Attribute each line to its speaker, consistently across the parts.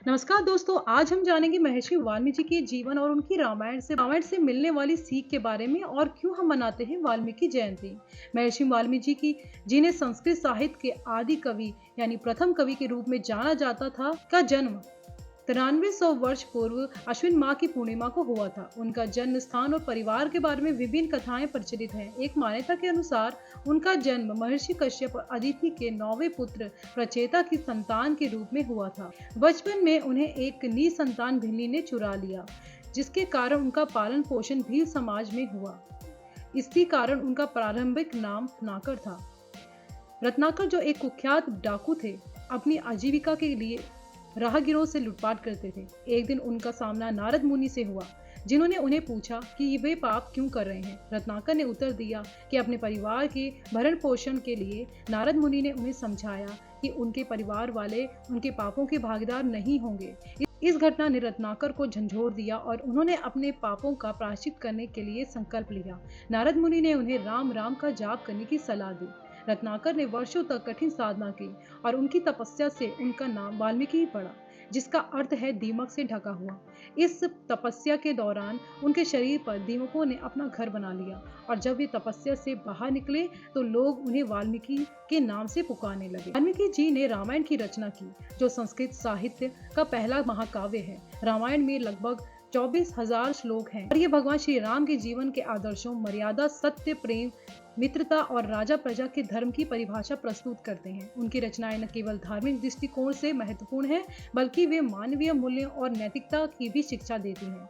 Speaker 1: नमस्कार दोस्तों, आज हम जानेंगे महर्षि वाल्मीकि के जीवन और उनकी रामायण से मिलने वाली सीख के बारे में और क्यों हम मनाते हैं वाल्मीकि जयंती। महर्षि वाल्मीकि की जिन्हें संस्कृत साहित्य के आदि कवि यानी प्रथम कवि के रूप में जाना जाता था का जन्म 9300 वर्ष पूर्व अश्विन माह की पूर्णिमा को हुआ था। उनका जन्म स्थान और परिवार के बारे में विभिन्न कथाएं प्रचलित हैं। एक मान्यता के अनुसार उनका जन्म महर्षि कश्यप और अदिति के 9वें पुत्र प्रचेता की संतान के रूप में हुआ था। बचपन में उन्हें एक निसंतान भिल्ली ने चुरा लिया, जिसके कारण उनका पालन पोषण भील समाज में हुआ। इसी कारण उनका प्रारंभिक नाम रत्नाकर था। रत्नाकर जो एक कुख्यात डाकू थे, अपनी आजीविका के लिए राहगीरों से लूटपाट करते थे। एक दिन उनका सामना नारद मुनि से हुआ, जिन्होंने उन्हें पूछा कि वे पाप क्यों कर रहे हैं। रत्नाकर ने उत्तर दिया कि अपने परिवार के भरण पोषण के लिए। नारद मुनि ने उन्हें समझाया कि उनके परिवार वाले उनके पापों के भागीदार नहीं होंगे। इस घटना ने रत्नाकर को झंझोर दिया और उन्होंने अपने पापों का प्रायश्चित करने के लिए संकल्प लिया। नारद मुनि ने उन्हें राम राम का जाप करने की सलाह दी। रत्नाकर ने वर्षों तक कठिन साधना की और उनकी तपस्या से उनका नाम वाल्मीकि पड़ा, जिसका अर्थ है दीमक से ढका हुआ। इस तपस्या के दौरान उनके शरीर पर दीमकों ने अपना घर बना लिया और जब वे तपस्या से बाहर निकले तो लोग उन्हें वाल्मीकि के नाम से पुकारने लगे। वाल्मीकि जी ने रामायण की रचना की, जो संस्कृत साहित्य का पहला महाकाव्य है। रामायण में लगभग 24,000 श्लोक हैं और ये भगवान श्री राम के जीवन के आदर्शों, मर्यादा, सत्य, प्रेम, मित्रता और राजा प्रजा के धर्म की परिभाषा प्रस्तुत करते हैं। उनकी रचनाएं न केवल धार्मिक दृष्टिकोण से महत्वपूर्ण हैं, बल्कि वे मानवीय मूल्यों और नैतिकता की भी शिक्षा देती हैं।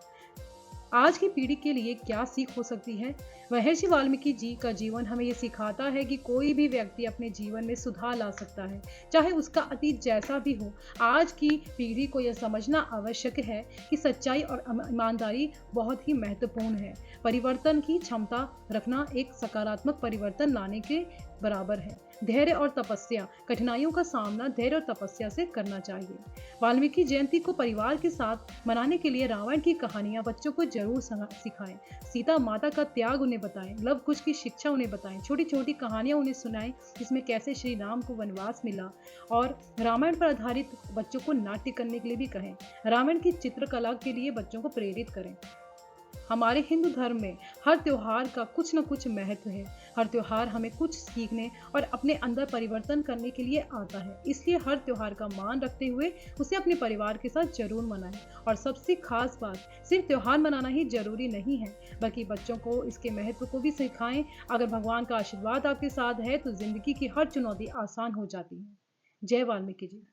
Speaker 1: आज की पीढ़ी के लिए क्या सीख हो सकती है? महर्षि वाल्मीकि जी का जीवन हमें ये सिखाता है कि कोई भी व्यक्ति अपने जीवन में सुधार ला सकता है, चाहे उसका अतीत जैसा भी हो। आज की पीढ़ी को यह समझना आवश्यक है कि सच्चाई और ईमानदारी बहुत ही महत्वपूर्ण है। परिवर्तन की क्षमता रखना एक सकारात्मक परिवर्तन लाने के बराबर है। धैर्य और तपस्या, कठिनाइयों का सामना धैर्य और तपस्या से करना चाहिए। वाल्मीकि जयंती को परिवार के साथ मनाने के लिए रामायण की कहानियां बच्चों को जरूर सिखाएं। सीता माता का त्याग उन्हें बताएं, लव कुश की शिक्षा उन्हें बताएं, छोटी छोटी कहानियां उन्हें सुनाएं जिसमें कैसे श्री राम को वनवास मिला, और रामायण पर आधारित बच्चों को नाट्य करने के लिए भी कहें। रामायण की चित्रकला के लिए बच्चों को प्रेरित करें। हमारे हिंदू धर्म में हर त्योहार का कुछ न कुछ महत्व है। हर त्योहार हमें कुछ सीखने और अपने अंदर परिवर्तन करने के लिए आता है। इसलिए हर त्योहार का मान रखते हुए उसे अपने परिवार के साथ जरूर मनाएं। और सबसे खास बात, सिर्फ त्योहार मनाना ही जरूरी नहीं है, बल्कि बच्चों को इसके महत्व को भी सिखाएं। अगर भगवान का आशीर्वाद आपके साथ है तो जिंदगी की हर चुनौती आसान हो जाती है। जय वाल्मीकि जी।